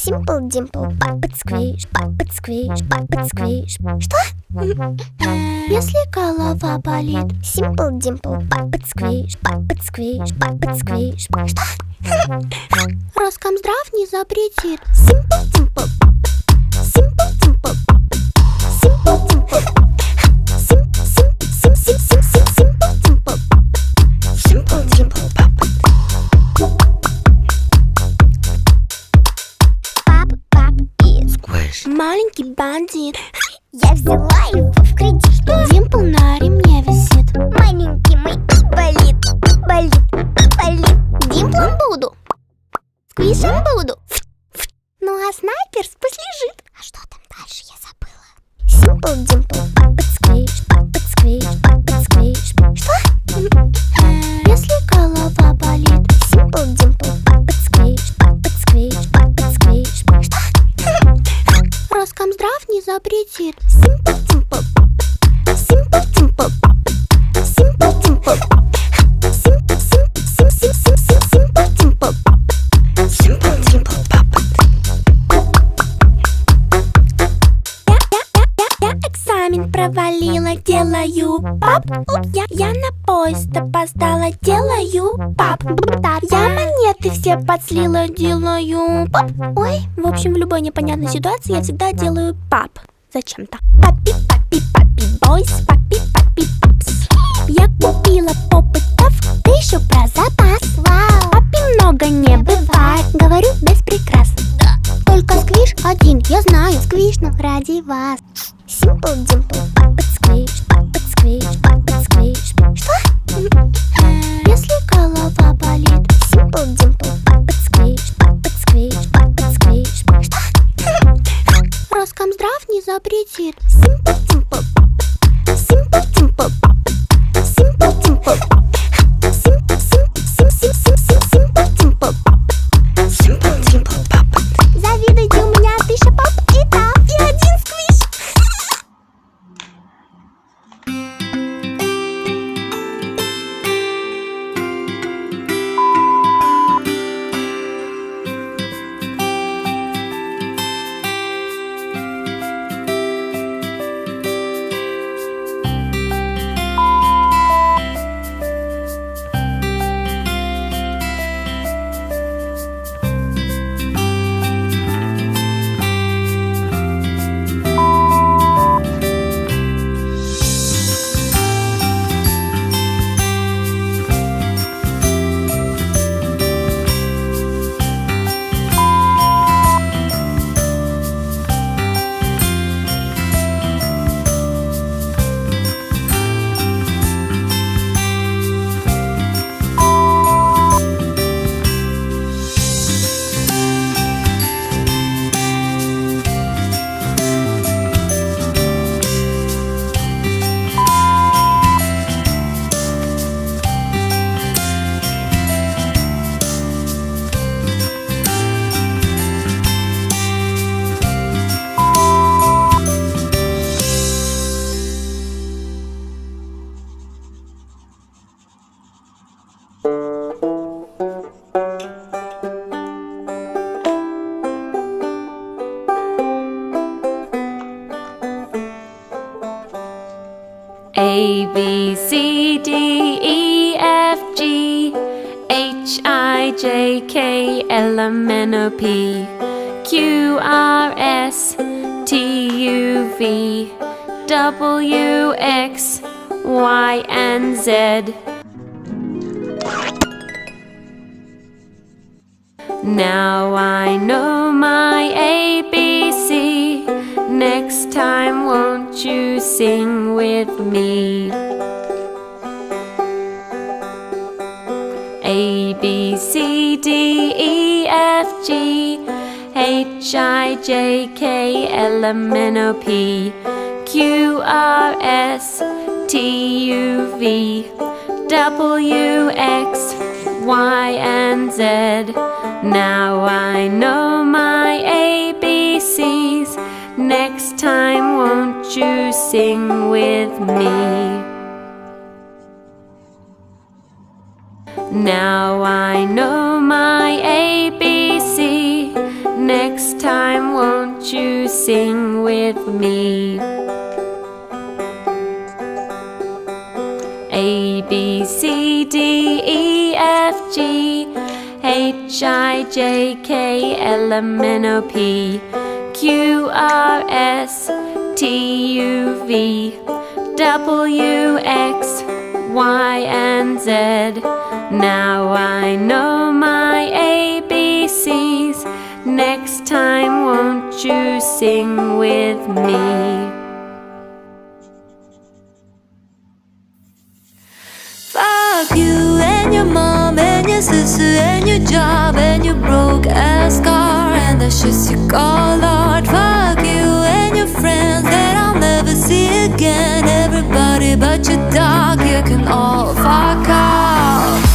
Simple dimple, puppet squish, puppet squish, puppet squish. Что? Если голова болит. Simple dimple, puppet squish, puppet squish, puppet squish. Что? Роскомздрав не запретит. Simple dimple, simple dimple, simple dimple. Simple dimple, puppet. Маленький бандит. Я взяла его в кредит. Димпл на ремне висит. Маленький мой болит, болит, болит. Димплом буду, сквишем буду. Ну а снайперс пусть лежит. А что там дальше, я забыла. Simple dimple, puppet squish, puppet squish, puppet squish. Что? Если голова болит. Simple dimple, puppet squish, puppet squish, puppet squish. Что? Роскомздрав не запретит. Simple dimple, simple dimple, simple dimple, simple dimple, simple dimple, puppet. Я экзамен провалила, делаю пап. Я на поезд опоздала, делаю пап. Я монеты все подслила, делаю пап. Ой, в общем, в любой непонятной ситуации я всегда делаю пап. Зачем-то. Папи, папи, папи, бойс, папи, папи, папс. Я купила попытов, да еще про запас. Вау! Папи много не бывает, говорю без прикрас. Только сквиш один, я знаю, сквишну ради вас. Simple dimple, puppet squish, puppet squish, puppet squish. Что? Если голова болит. Simple dimple, puppet squish, puppet squish, puppet squish. Что? Роскомздрав не запретит. Simple dimple, simple dimple, simple dimple, simple dimple, simple dimple, puppet. Завидуйте, у меня 1000 пап и тап, и один сквиш. A, B, C, D, E, F, G, H, I, J, K, L, M, N, O, P, Q, R, S, T, U, V, W, X, Y, and Z. Now I know my ABC. Next time won't you sing with me? A, B, C, D, E, F, G, H, I, J, K, L, M, N, O, P, Q, R, S, T, U, V, W, X, Y, and Z. Now I know my ABCs. Next time won't you sing with me? Now I know my ABC. Next won't you sing with me? A, B, C, D, E, F, G, H, I, J, K, L, M, N, O, P, Q, R, S, T, U, V, W, X, Y, and Z. Now I know my ABCs. Next time won't you sing with me? Fuck you and your mom and your sister and your job and your broke ass car and the shit you call art. Fuck you and your friends that I'll never see again. Everybody but your dog, you can all fuck off.